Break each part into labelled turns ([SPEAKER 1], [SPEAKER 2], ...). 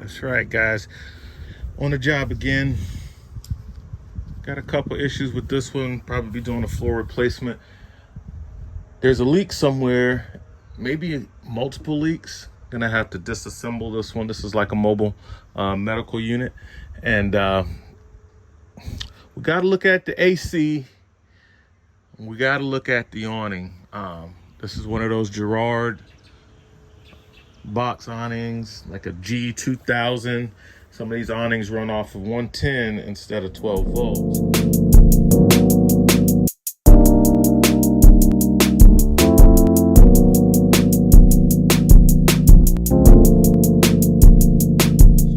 [SPEAKER 1] That's right, guys. On the job again. Got a couple issues with this one. Probably be doing a floor replacement. There's a leak somewhere, maybe multiple leaks. Gonna have to disassemble this one. This is like a mobile medical unit. And we gotta look at the AC. We gotta look at the awning. This is one of those Girard box awnings, like a G2000. Some of these awnings run off of 110 instead of 12 volts.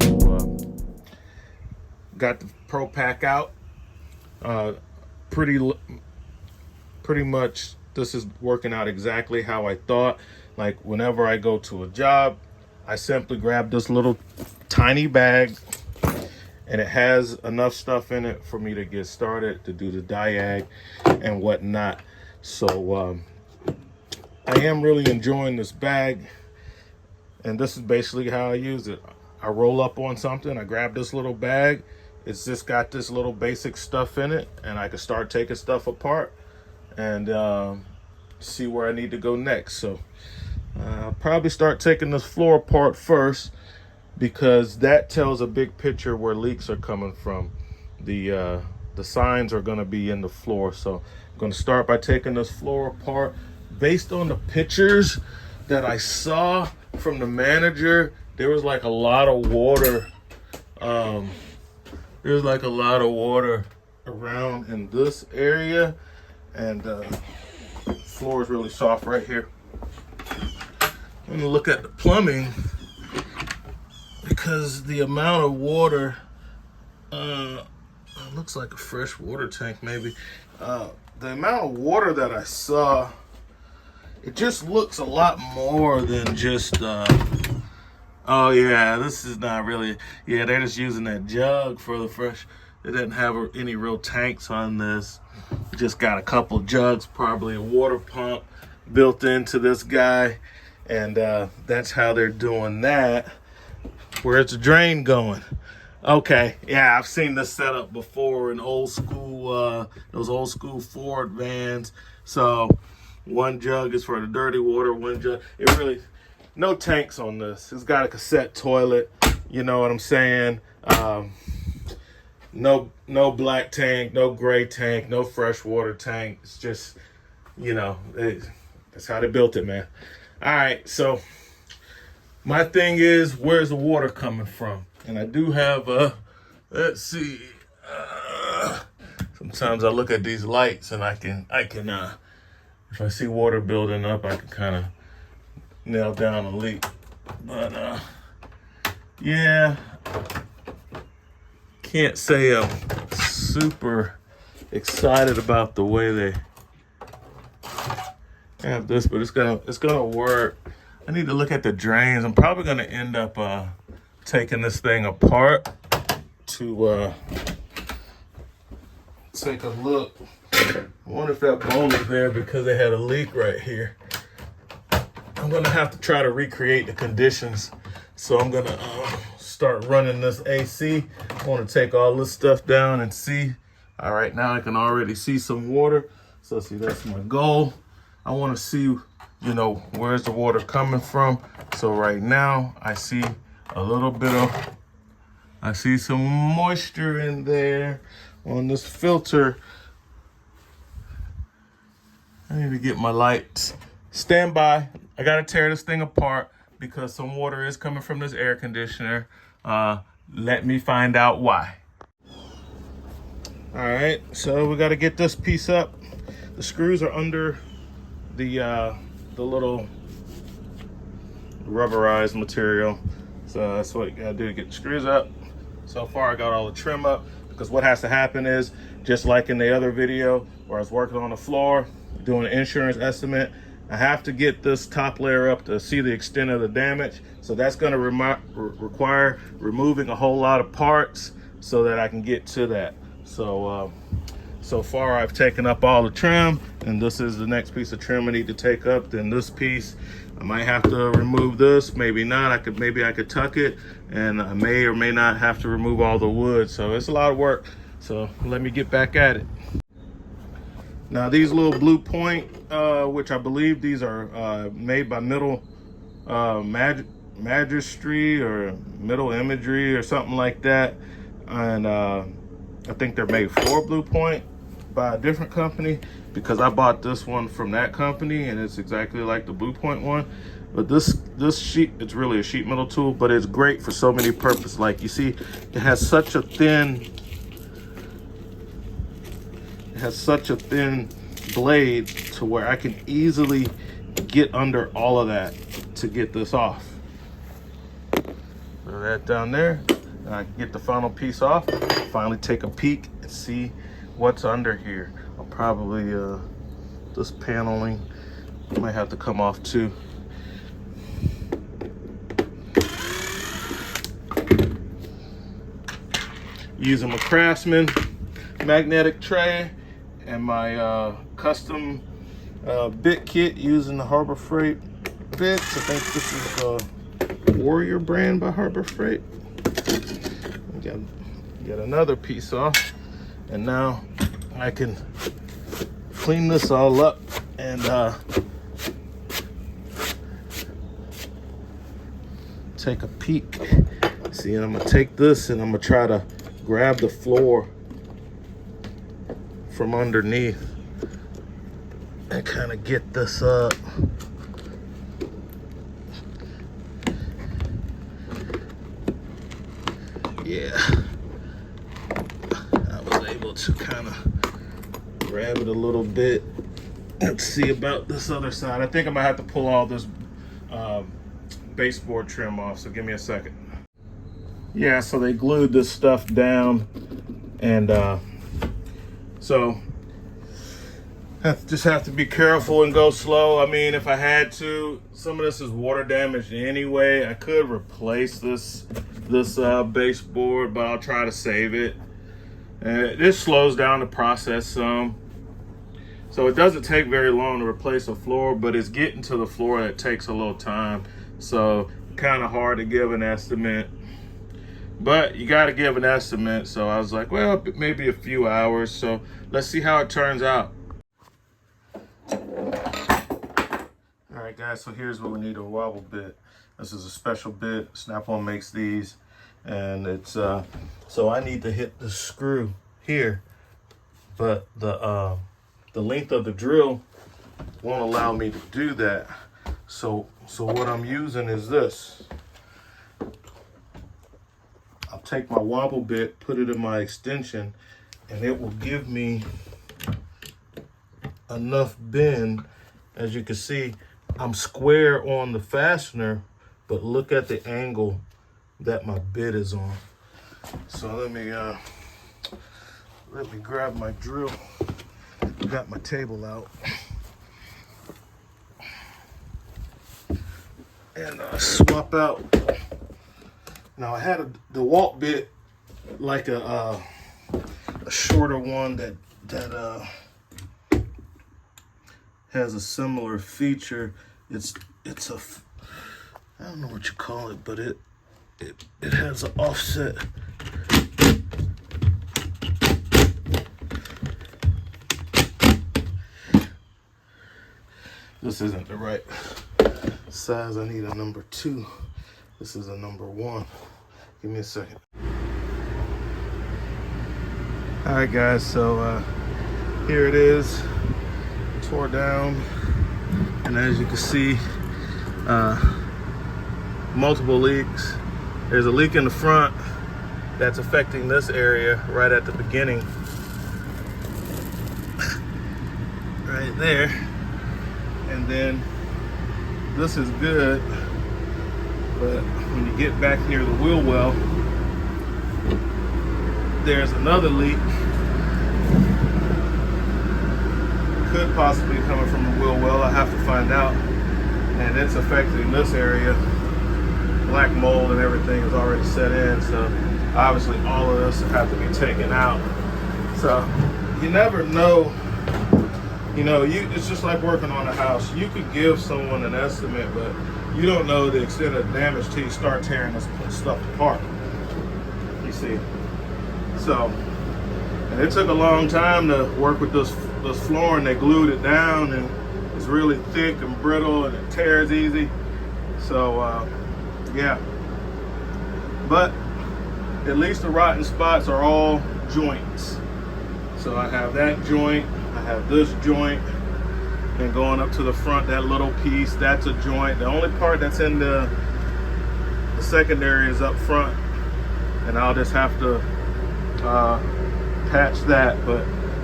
[SPEAKER 1] So, got the Pro Pack out. Pretty much, this is working out exactly how I thought. Like whenever I go to a job, I simply grab this little tiny bag and it has enough stuff in it for me to get started, to do the diag and whatnot. So I am really enjoying this bag, and this is basically how I use it. I roll up on something, I grab this little bag, it's just got this little basic stuff in it, and I can start taking stuff apart and see where I need to go next. So I'll probably start taking this floor apart first, because that tells a big picture where leaks are coming from. The signs are going to be in the floor. So I'm going to start by taking this floor apart. Based on the pictures that I saw from the manager, there was like a lot of water. There's like a lot of water around in this area, and floor is really soft right here. I'm going to look at the plumbing, because the amount of water, it looks like a fresh water tank maybe. The amount of water that I saw, it just looks a lot more than just, oh yeah, this is not really, yeah, they're just using that jug for the fresh. They didn't have any real tanks on this. Just got a couple jugs, probably a water pump built into this guy. And that's how they're doing that. Where's the drain going? Okay, yeah, I've seen this setup before in old school, those old school Ford vans. So one jug is for the dirty water, one jug. It really, no tanks on this. It's got a cassette toilet, you know what I'm saying? No black tank, no gray tank, no fresh water tank. It's just, you know, that's how they built it, man. All right, so my thing is, where's the water coming from? And I do have let's see. Sometimes I look at these lights and I can if I see water building up, I can kind of nail down a leak. But yeah, can't say I'm super excited about the way they have this, but it's gonna work. I need to look at the drains. I'm probably gonna end up taking this thing apart to take a look. I wonder if that bone is there because they had a leak right here. I'm gonna have to try to recreate the conditions. So I'm gonna start running this AC. I want to take all this stuff down and see. All right, now I can already see some water. So see, that's my goal. I want to see, you know, where's the water coming from. So right now I see a little bit of, I see some moisture in there on this filter. I need to get my lights. Stand by. I got to tear this thing apart because some water is coming from this air conditioner. Let me find out why. All right, so we got to get this piece up. The screws are under the little rubberized material. So that's what you gotta do to get the screws up. So far I got all the trim up, because what has to happen is, just like in the other video where I was working on the floor, doing an insurance estimate, I have to get this top layer up to see the extent of the damage. So that's gonna require removing a whole lot of parts so that I can get to that. So So far I've taken up all the trim, and this is the next piece of trim I need to take up. Then this piece, I might have to remove this, maybe not. Maybe I could tuck it, and I may or may not have to remove all the wood. So it's a lot of work. So let me get back at it. Now these little Blue Point, which I believe these are made by Middle Magistry or Middle Imagery or something like that. And I think they're made for Blue Point by a different company, because I bought this one from that company and it's exactly like the Blue Point one. But this sheet, it's really a sheet metal tool, but it's great for so many purposes. Like you see, it has such a thin blade to where I can easily get under all of that to get this off. Put that down there, and I can get the final piece off. Finally take a peek and see what's under here. I'll probably, this paneling might have to come off too. Using my Craftsman magnetic tray and my custom bit kit using the Harbor Freight bits. I think this is the Warrior brand by Harbor Freight. Get another piece off, and now I can clean this all up and take a peek. See, and I'm gonna take this and I'm gonna try to grab the floor from underneath and kind of get this up. Yeah, I was able to kind of grab it a little bit. Let's see about this other side. I think I might have to pull all this baseboard trim off, so give me a second. Yeah, so they glued this stuff down, and so just have to be careful and go slow. I mean, if I had to, some of this is water damaged anyway. I could replace this baseboard, but I'll try to save it. This slows down the process some. So it doesn't take very long to replace a floor, but it's getting to the floor that takes a little time. So kind of hard to give an estimate, but you got to give an estimate. So I was like, well, maybe a few hours. So let's see how it turns out. All right, guys, so here's what we need: a wobble bit. This is a special bit. Snap-on makes these, and it's so I need to hit the screw here, but the length of the drill won't allow me to do that. So what I'm using is this. I'll take my wobble bit, put it in my extension, and it will give me enough bend. As you can see, I'm square on the fastener, but look at the angle that my bit is on. So let me grab my drill. Got my table out and swap out. Now I had the DeWalt bit, like a shorter one that has a similar feature. It's a, I don't know what you call it, but it has an offset. This isn't the right size. I need a number 2. This is a number 1. Give me a second. All right, guys, so here it is, tore down, and as you can see, multiple leaks. There's a leak in the front that's affecting this area right at the beginning, right there. And then this is good, but when you get back near the wheel well, there's another leak. Could possibly be coming from the wheel well. I have to find out. And it's affecting this area. Black mold and everything is already set in, so obviously all of this will have to be taken out. So you never know. You know, it's just like working on a house. You could give someone an estimate, but you don't know the extent of damage till you start tearing this stuff apart. You see. So, and it took a long time to work with this flooring. They glued it down, and it's really thick and brittle, and it tears easy. So, yeah. But at least the rotten spots are all joints. So I have that joint, I have this joint, and going up to the front, that little piece, that's a joint. The only part that's in the secondary is up front, and I'll just have to patch that. But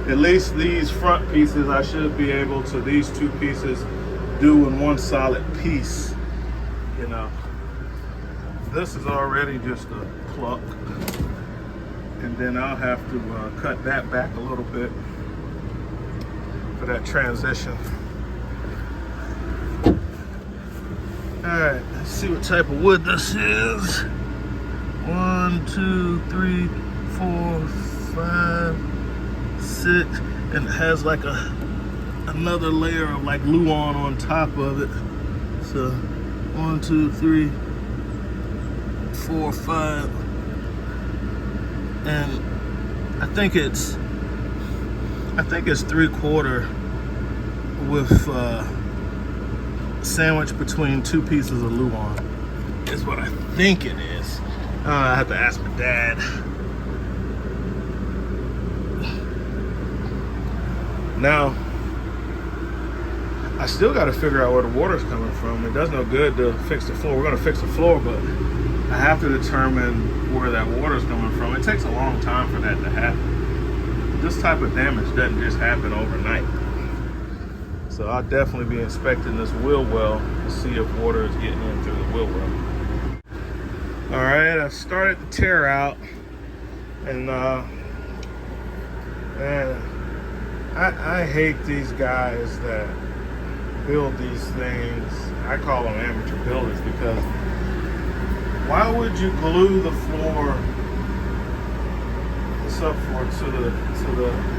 [SPEAKER 1] at least these front pieces, I should be able to, these two pieces, do in one solid piece, you know. This is already just a pluck, and then I'll have to cut that back a little bit for that transition. All right, let's see what type of wood this is. 1, 2, 3, 4, 5, 6, and it has like another layer of like Luan on top of it. So 1, 2, 3, 4, 5, and I think it's 3/4 with sandwich between two pieces of Luan is what I think it is. I have to ask my dad. Now, I still got to figure out where the water's coming from. It does no good to fix the floor. We're going to fix the floor, but I have to determine where that water's coming from. It takes a long time for that to happen. This type of damage doesn't just happen overnight. So I'll definitely be inspecting this wheel well to see if water is getting in through the wheel well. All right, I started to tear out, and man, I hate these guys that build these things. I call them amateur builders, because why would you glue the floor subfloor to the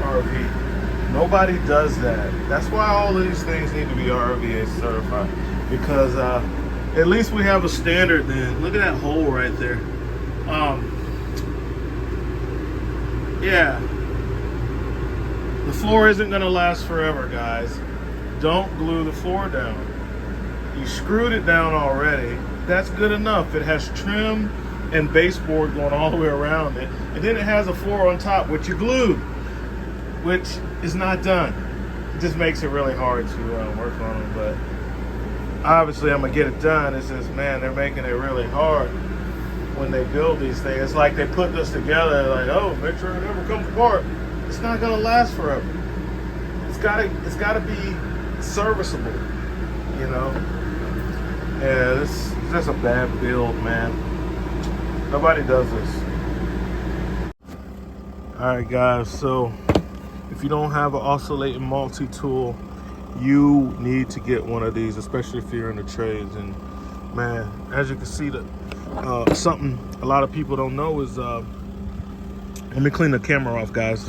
[SPEAKER 1] RV? Nobody does that. That's why all of these things need to be RVA certified, because at least we have a standard then. Look at that hole right there. Yeah. The floor isn't gonna last forever, guys. Don't glue the floor down. You screwed it down already. That's good enough. It has trim and baseboard going all the way around it. And then it has a floor on top, which you glued, which is not done. It just makes it really hard to work on them. But obviously I'm gonna get it done. It's just, man, they're making it really hard when they build these things. It's like they put this together, like, oh, make sure it never comes apart. It's not gonna last forever. It's gotta be serviceable, you know? Yeah, this is just a bad build, man. Nobody does this. All right, guys, so if you don't have an oscillating multi-tool, you need to get one of these, especially if you're in the trades. And man, as you can see, that something a lot of people don't know is, let me clean the camera off, guys.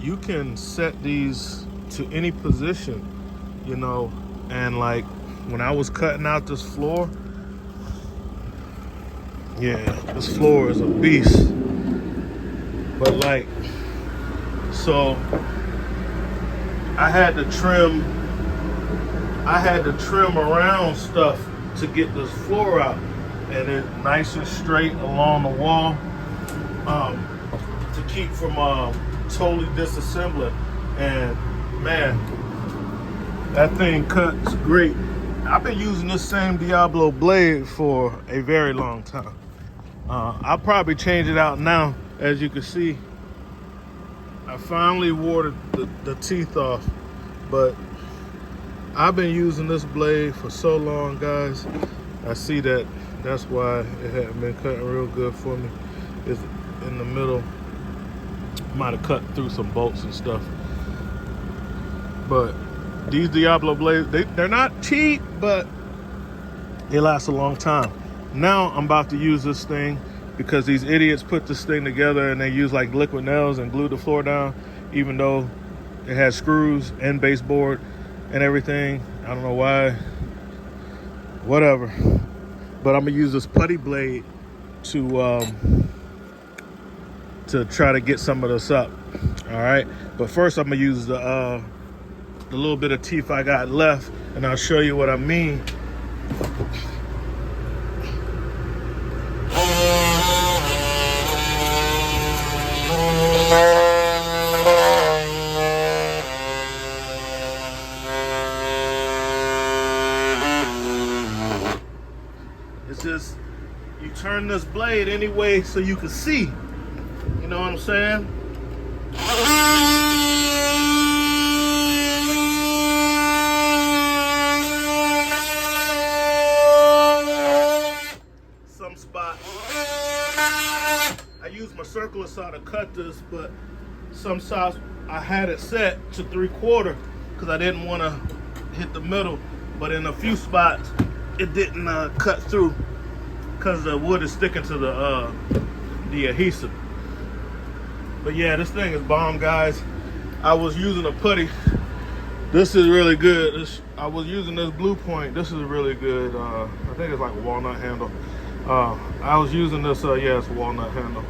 [SPEAKER 1] You can set these to any position, you know, and like when I was cutting out this floor, yeah, this floor is a beast. But like, so I had to trim around stuff to get this floor out, and it nice and straight along the wall, to keep from totally disassembling. And man, that thing cuts great. I've been using this same Diablo blade for a very long time. I'll probably change it out now. As you can see, I finally wore the teeth off, but I've been using this blade for so long, guys. I see that's why it hadn't been cutting real good for me. It's in the middle. Might have cut through some bolts and stuff. But these Diablo blades, they're not cheap, but they last a long time. Now I'm about to use this thing because these idiots put this thing together and they use like liquid nails and glued the floor down, even though it has screws and baseboard and everything. I don't know why. Whatever. But I'm gonna use this putty blade to try to get some of this up. All right. But first, I'm gonna use the little bit of teeth I got left, and I'll show you what I mean. It's just, you turn this blade anyway so you can see. You know what I'm saying? Some spots, I use my circular saw to cut this, but some spots I had it set to 3/4 because I didn't want to hit the middle. But in a few spots, it didn't cut through because the wood is sticking to the adhesive. But yeah, this thing is bomb, guys. I was using a putty. This is really good. I was using this Blue Point. This is really good. I think it's like a walnut handle. I was using this, yeah, it's a walnut handle.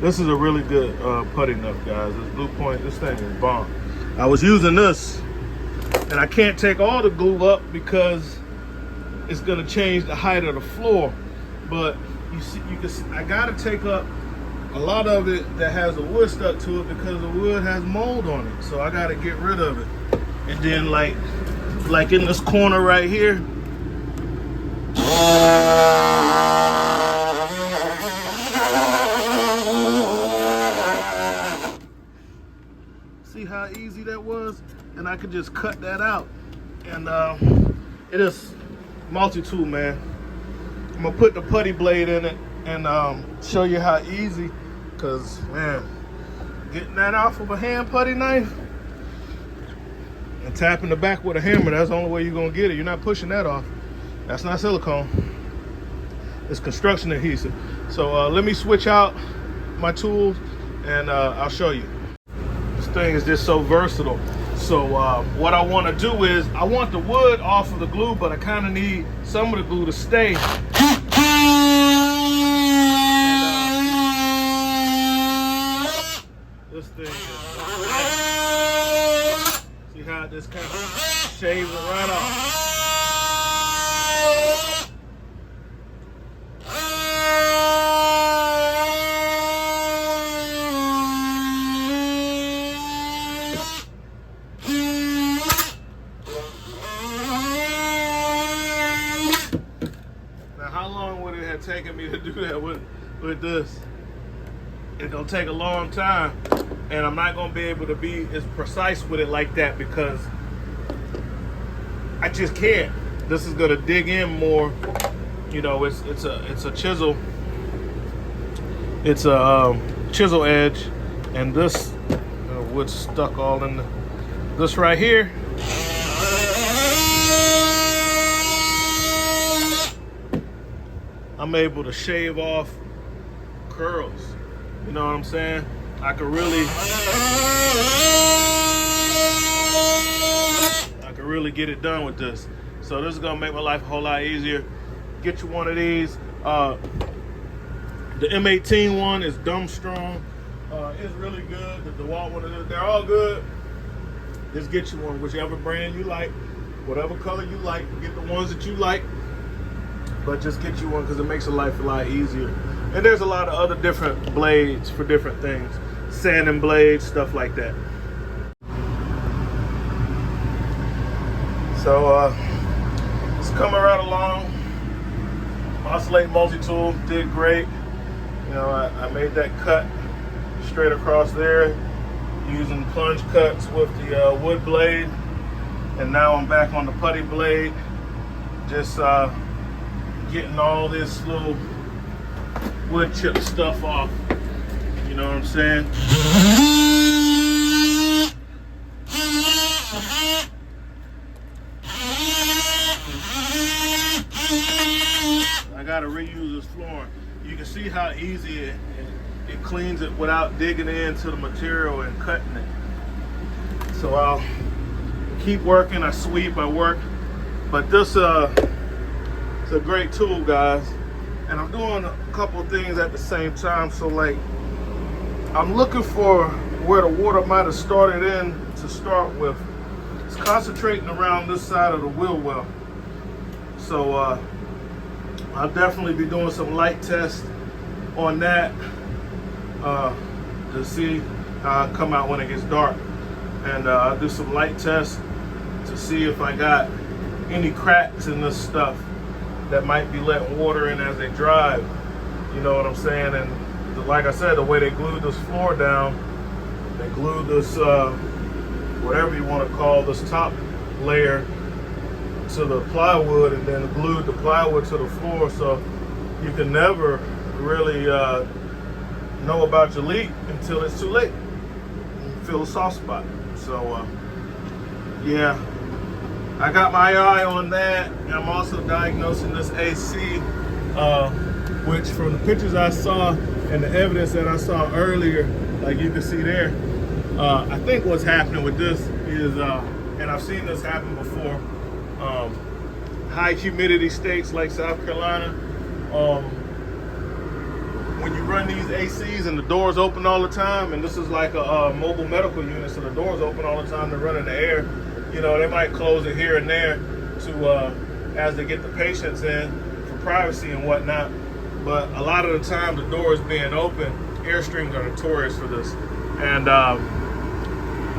[SPEAKER 1] This is a really good putty knife, guys. This Blue Point, this thing is bomb. I was using this, and I can't take all the glue up because it's gonna change the height of the floor. But you see, you can see, I gotta take up a lot of it that has the wood stuck to it because the wood has mold on it. So I gotta get rid of it. And then like in this corner right here, see how easy that was? And I could just cut that out. And it is multi-tool, man. I'm gonna put the putty blade in it and show you how easy, cause man, getting that off of a hand putty knife and tapping the back with a hammer, that's the only way you're gonna get it. You're not pushing that off. That's not silicone. It's construction adhesive. So let me switch out my tools and I'll show you. This thing is just so versatile. So what I want to do is, I want the wood off of the glue, but I kind of need some of the glue to stay. This thing is, see how this kind of shaves it right off. Now, how long would it have taken me to do that with this? It's gonna take a long time, and I'm not gonna be able to be as precise with it like that because I just can't. This is gonna dig in more. You know, it's a chisel. It's a chisel edge, and this wood's stuck all in this right here. I'm able to shave off curls. You know what I'm saying? I could really get it done with this. So this is gonna make my life a whole lot easier. Get you one of these. The M18 one is dumb strong. It's really good. The DeWalt one, they're all good. Just get you one, whichever brand you like, whatever color you like. Get the ones that you like, but just get you one because it makes your life a lot easier. And there's a lot of other different blades for different things. Sanding blades, stuff like that. So it's coming right along. Oscillate multi-tool did great. You know, I made that cut straight across there using plunge cuts with the wood blade. And now I'm back on the putty blade. Just getting all this little wood chip stuff off. You know what I'm saying? I gotta reuse this flooring. you can see how easy it cleans it without digging into the material and cutting it. So I'll keep working, I sweep, I work. But this it's a great tool, guys. And I'm doing a couple of things at the same time. So like, I'm looking for where the water might have started in to start with. It's concentrating around this side of the wheel well. So I'll definitely be doing some light tests on that to see how I come out when it gets dark. And I'll do some light tests to see if I got any cracks in this stuff that might be letting water in as they drive. You know what I'm saying? And like I said, the way they glued this floor down, they glued this, whatever you want to call this top layer to the plywood, and then glued the plywood to the floor, so you can never really know about your leak until it's too late. You feel a soft spot. So yeah, I got my eye on that. And I'm also diagnosing this AC, which from the pictures I saw and the evidence that I saw earlier, like you can see there, I think what's happening with this is, and I've seen this happen before, high humidity states like South Carolina, when you run these ACs and the doors open all the time, and this is like a mobile medical unit, so the doors open all the time to run in the air, you know, they might close it here and there to as they get the patients in for privacy and whatnot. But a lot of the time, the doors being open, Airstreams are notorious for this. And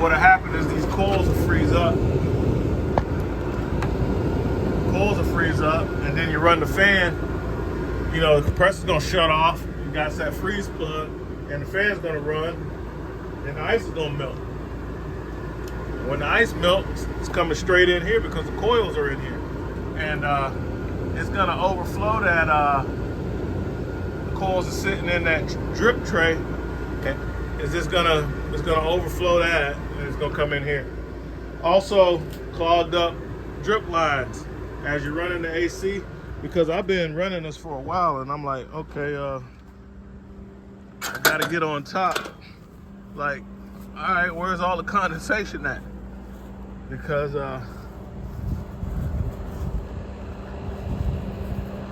[SPEAKER 1] what'll happen is these coils will freeze up. Coils will freeze up, and then you run the fan. You know, the compressor's gonna shut off. You got that freeze plug, and the fan's gonna run, and the ice is gonna melt. When the ice melts, it's coming straight in here because the coils are in here, and it's gonna overflow that. The coils are sitting in that drip tray, and it's gonna overflow that, and it's gonna come in here. Also, clogged up drip lines as you're running the AC, because I've been running this for a while, and I'm like, okay, I gotta get on top. Like, all right, where's all the condensation at? Because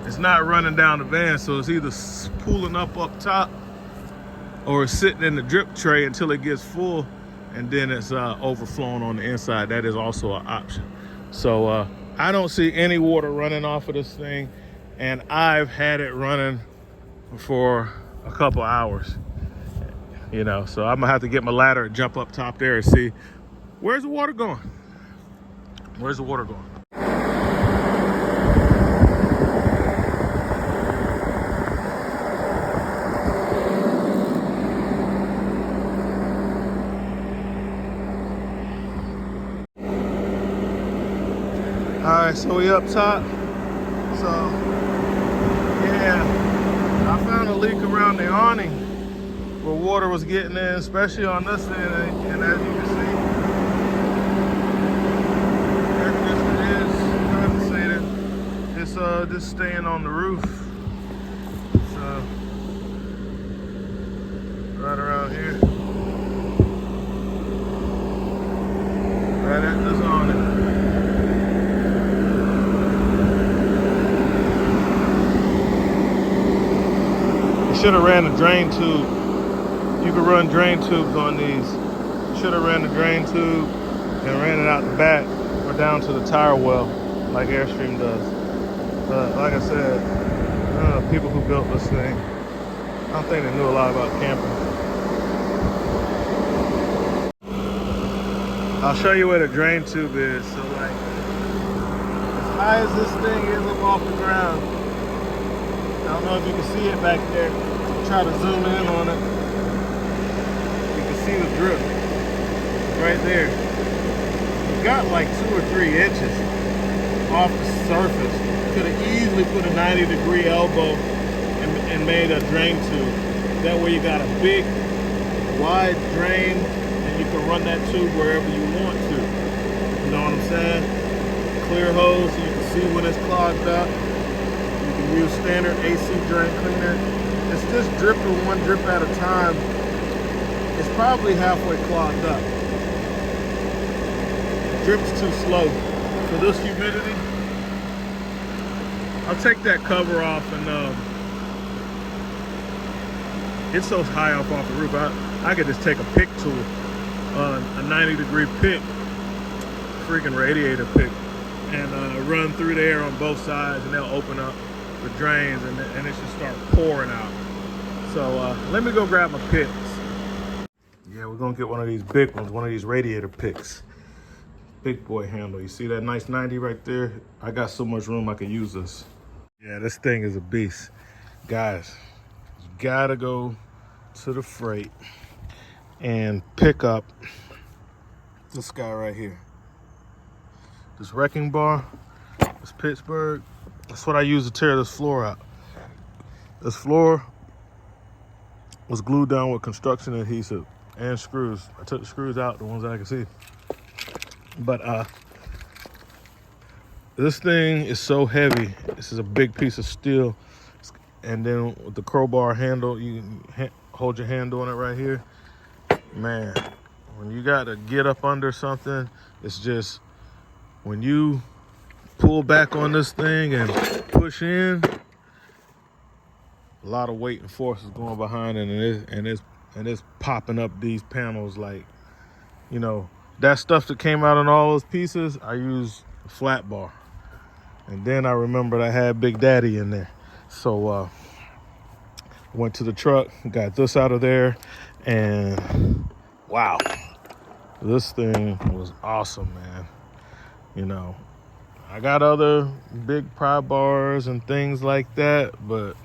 [SPEAKER 1] it's not running down the van, so it's either pooling up top or it's sitting in the drip tray until it gets full, and then it's overflowing on the inside. That is also an option. So I don't see any water running off of this thing, and I've had it running for a couple hours. You know, so I'm gonna have to get my ladder and jump up top there and see where's the water going. Where's the water going? All right, so we up top. So yeah, I found a leak around the awning where water was getting in, especially on this end, and as you can see, air conditioner is compensated. It's just staying on the roof. So right around here, right at this awning. Should have ran a drain tube. You can run drain tubes on these. Should have ran the drain tube and ran it out the back or down to the tire well like Airstream does. But like I said, people who built this thing, I don't think they knew a lot about camping. I'll show you where the drain tube is. So like, as high as this thing is up off the ground, I don't know if you can see it back there. Try to zoom in on it. You can see the drip right there. It got like 2 or 3 inches off the surface. Could have easily put a 90-degree elbow and made a drain tube. That way you got a big, wide drain, and you can run that tube wherever you want to. You know what I'm saying? Clear hose so you can see when it's clogged up. You can Use standard AC drain cleaner. It's this dripper, one drip at a time. It's probably halfway clogged up. Drips too slow. For this humidity, I'll take that cover off, and it's so high up off the roof, I could just take a pick tool, a 90-degree pick, freaking radiator pick, and run through the air on both sides, and they'll open up the drains, and it should start pouring out. So let me go grab my picks. Yeah, we're gonna get one of these big ones, one of these radiator picks. Big boy handle. You see that nice 90 right there? I got so much room I can use this. Yeah, this thing is a beast. Guys, you gotta go to the freight and pick up this guy right here. This wrecking bar, this Pittsburgh. That's what I use to tear this floor out. This floor was glued down with construction adhesive and screws. I took the screws out, the ones that I can see. But this thing is so heavy. This is a big piece of steel. And then with the crowbar handle, you can hold your hand on it right here. Man, when you got to get up under something, it's just, when you pull back on this thing and push in, a lot of weight and force is going behind it, and it's popping up these panels like, you know, that stuff that came out in all those pieces, I used a flat bar. And then I remembered I had Big Daddy in there. So went to the truck, got this out of there, and wow, this thing was awesome, man. You know, I got other big pry bars and things like that, but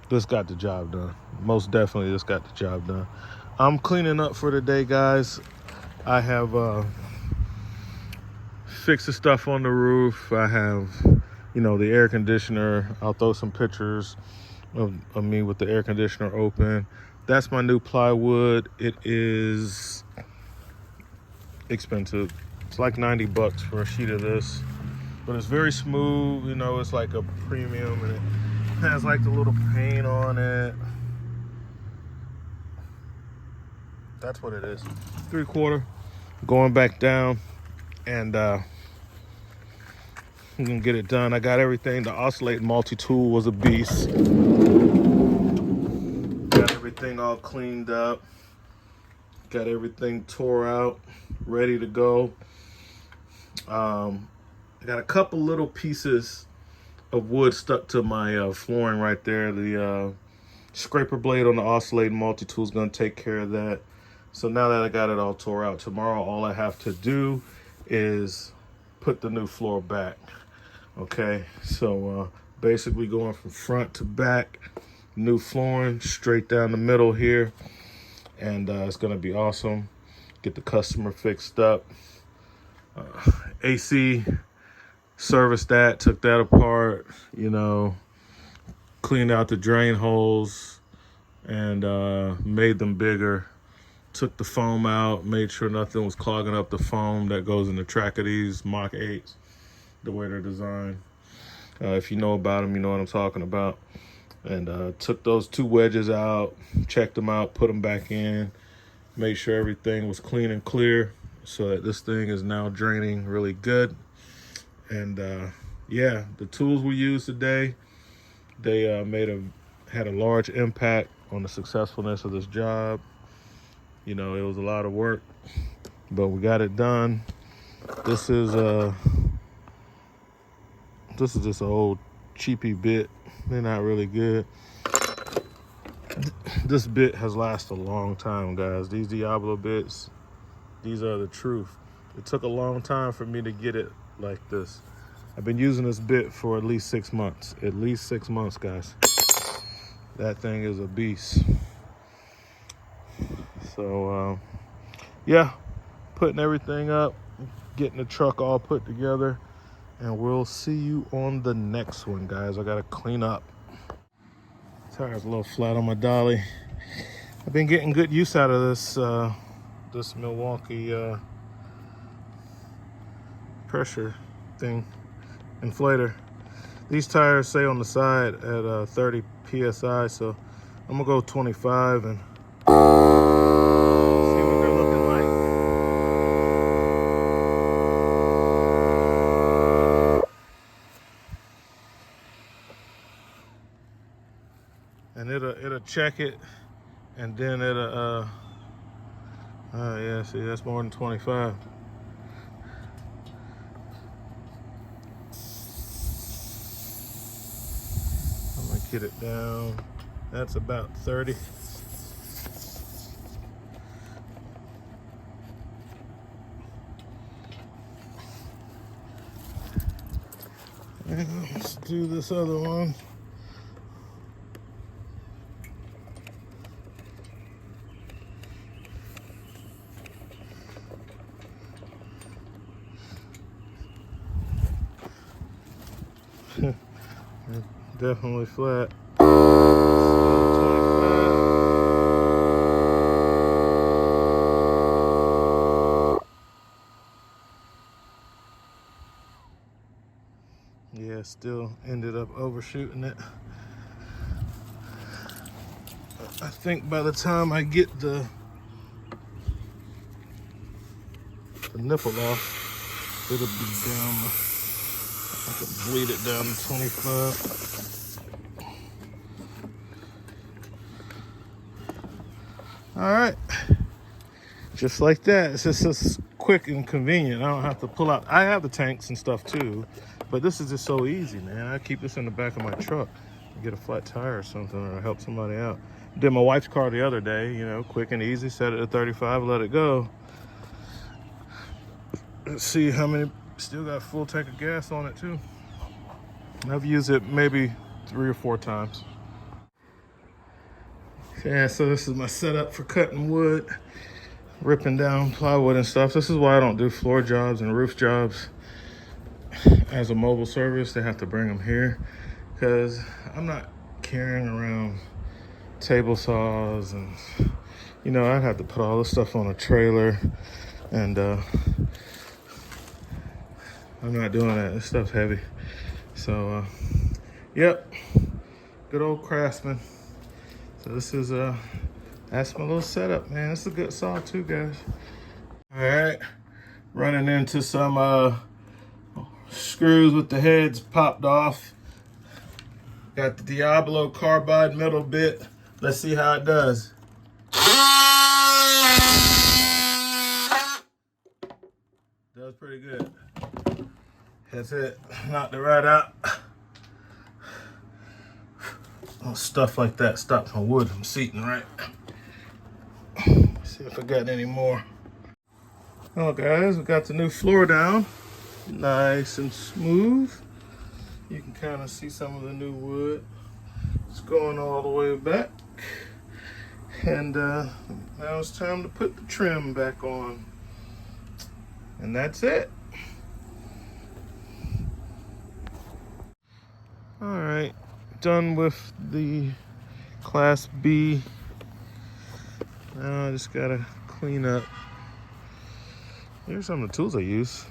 [SPEAKER 1] this got the job done. Most definitely this got the job done. I'm cleaning up for the day, guys. I have fixed the stuff on the roof. I have, you know, the air conditioner. I'll throw some pictures of me with the air conditioner open. That's my new plywood. It is expensive. It's like 90 bucks for a sheet of this, but it's very smooth. You know, it's like a premium, and it has like the little paint on it. That's what it is. 3/4. Going back down, and I'm gonna get it done. I got everything. The oscillating multi-tool was a beast. Got everything all cleaned up. Got everything tore out, ready to go. I got a couple little pieces of wood stuck to my flooring right there. The scraper blade on the oscillating multi-tool is gonna take care of that. So now that I got it all tore out, tomorrow all I have to do is put the new floor back. Okay, so basically going from front to back, new flooring straight down the middle here, and it's gonna be awesome. Get the customer fixed up. AC, serviced that, took that apart, you know, cleaned out the drain holes and made them bigger. Took the foam out, made sure nothing was clogging up the foam that goes in the track of these Mach 8s, the way they're designed. If you know about them, you know what I'm talking about. And took those 2 wedges out, checked them out, put them back in, made sure everything was clean and clear, so that this thing is now draining really good. And yeah, the tools we used today, they had a large impact on the successfulness of this job. You know, it was a lot of work, but we got it done. This is just an old cheapy bit. They're not really good. This bit has lasted a long time, guys. These Diablo bits, these are the truth. It took a long time for me to get it like this. I've been using this bit for at least 6 months. At least 6 months, guys. That thing is a beast. So, yeah, putting everything up, getting the truck all put together, and we'll see you on the next one, guys. I gotta clean up. Tire's a little flat on my dolly. I've been getting good use out of this Milwaukee pressure thing, inflator. These tires say on the side at 30 PSI, so I'm gonna go 25 and see what they're looking like. And it'll check it, and then it'll oh yeah, see, that's more than 25. I'm gonna get it down. That's about 30. And let's do this other one. Definitely flat. Yeah, still ended up overshooting it. I think by the time I get the nipple off, it'll be down. I can bleed it down to 25. All right, just like that. It's just quick and convenient. I don't have to pull out. I have the tanks and stuff too, but this is just so easy, man. I keep this in the back of my truck. Get a flat tire or something, or help somebody out. Did my wife's car the other day, you know, quick and easy. Set it at 35, let it go. Let's see how many. Still got a full tank of gas on it too. I've used it maybe 3 or 4 times. Yeah, so this is my setup for cutting wood, ripping down plywood and stuff. This is why I don't do floor jobs and roof jobs as a mobile service. They have to bring them here because I'm not carrying around table saws, and you know, I'd have to put all this stuff on a trailer, and I'm not doing that. This stuff's heavy. So yep, good old Craftsman. So this is that's my little setup, man. It's a good saw too, guys. All right, running into some screws with the heads popped off. Got the Diablo carbide metal bit. Let's see how it does. Does pretty good. That's it. Knocked it right out. Oh, stuff like that stops my wood from seating right. See if I got any more. Oh, guys, we got the new floor down. Nice and smooth. You can kind of see some of the new wood. It's going all the way back. And now it's time to put the trim back on. And that's it. All right, done with the Class B. Now I just gotta clean up. Here's some of the tools I use.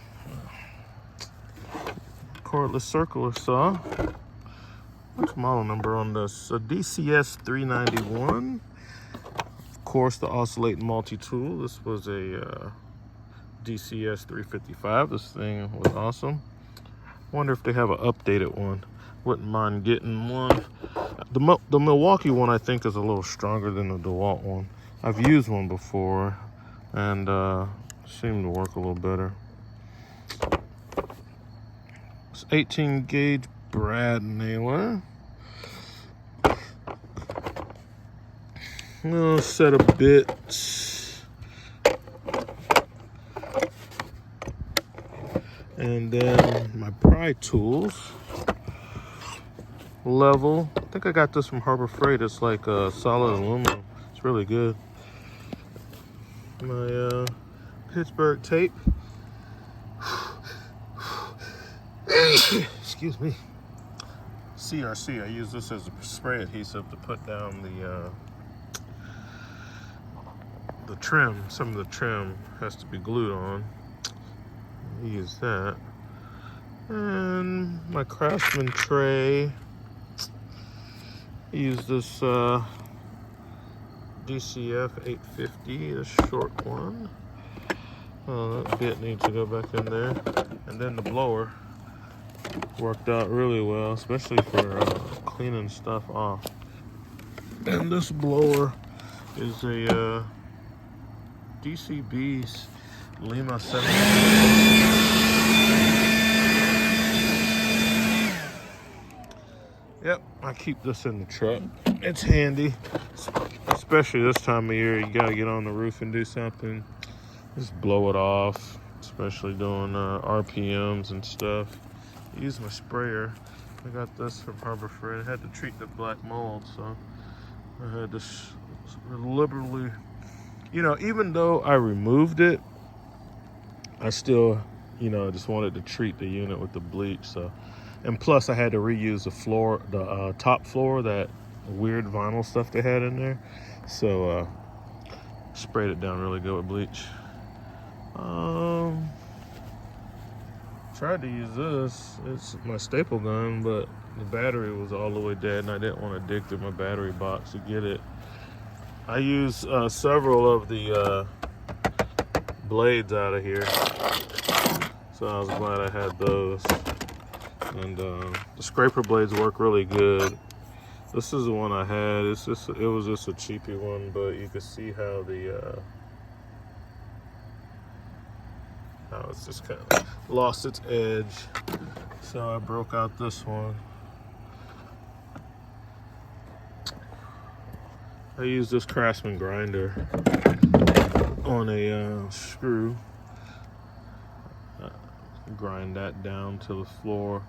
[SPEAKER 1] Cordless circular saw. What's model number on this? A DCS 391. Of course, the oscillating multi-tool. This was a DCS 355. This thing was awesome. Wonder if they have an updated one. Wouldn't mind getting one. The Milwaukee one I think is a little stronger than the DeWalt one. I've used one before and seemed to work a little better. It's 18 gauge brad nailer. A little set of bits. And then my pry tools. Level. I think I got this from Harbor Freight. It's like solid aluminum. It's really good. My Pittsburgh tape. Excuse me. CRC. I use this as a spray adhesive to put down the trim. Some of the trim has to be glued on. Use that. And my Craftsman tray. I use this DCF 850, the short one. Oh, that bit needs to go back in there. And then the blower worked out really well, especially for cleaning stuff off. And this blower is a DCB's Lima 7. Yep, I keep this in the truck. It's handy, especially this time of year. You gotta get on the roof and do something. Just blow it off, especially doing RPMs and stuff. I use my sprayer. I got this from Harbor Freight. I had to treat the black mold, so I had to liberally, you know, even though I removed it, I still, you know, just wanted to treat the unit with the bleach. So, and plus I had to reuse the floor, the top floor, that weird vinyl stuff they had in there. So sprayed it down really good with bleach. Tried to use this. It's my staple gun, but the battery was all the way dead, and I didn't want to dig through my battery box to get it. I used several of the blades out of here, so I was glad I had those. And the scraper blades work really good. This is the one I had. It was just a cheapy one, but you can see how the how it's just kind of lost its edge. So I broke out this one. I used this Craftsman grinder on a screw. Grind that down to the floor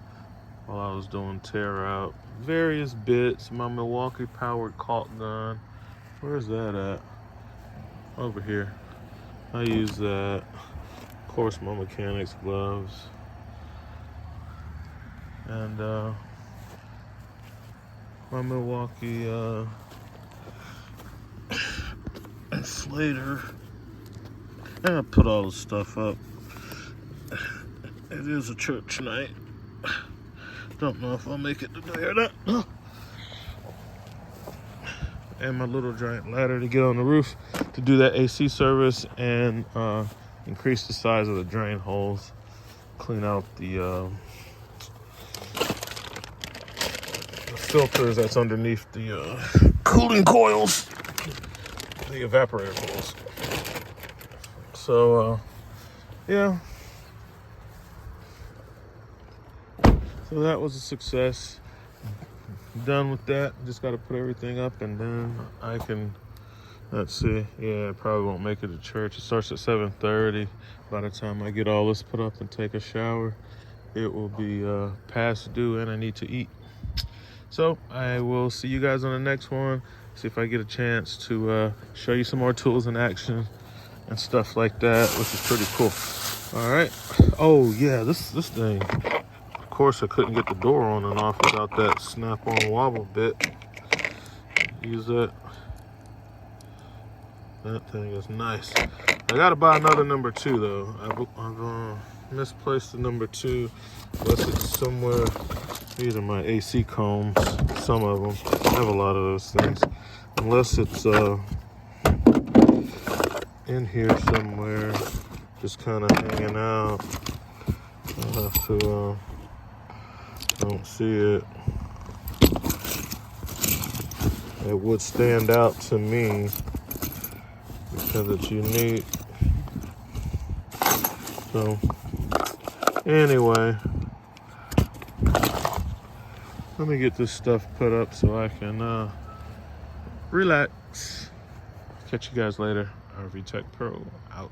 [SPEAKER 1] while I was doing tear out. Various bits. My Milwaukee powered caulk gun. Where's that at? Over here. I use that. Of course, my mechanics gloves. And my Milwaukee inflator. And I put all the stuff up. It is a church night. Don't know if I'll make it today or not. And my little giant ladder to get on the roof to do that AC service and increase the size of the drain holes. Clean out the filters that's underneath the cooling coils, the evaporator coils. So, yeah. So that was a success. Done with that. Just got to put everything up, and then I can, let's see. Yeah, I probably won't make it to church. It starts at 7:30. By the time I get all this put up and take a shower, it will be past due, and I need to eat. So I will see you guys on the next one. See if I get a chance to show you some more tools in action and stuff like that, which is pretty cool. All right. Oh yeah, this thing. Of course, I couldn't get the door on and off without that snap-on wobble bit. Use that. That thing is nice. I gotta buy another number 2 though. I've misplaced the number 2, unless it's somewhere. These are my AC combs. Some of them. I have a lot of those things. Unless it's in here somewhere, just kind of hanging out. I'll have to. Don't see it. It would stand out to me because it's unique. So anyway, let me get this stuff put up so I can relax. Catch you guys later. RV Tech Pro out.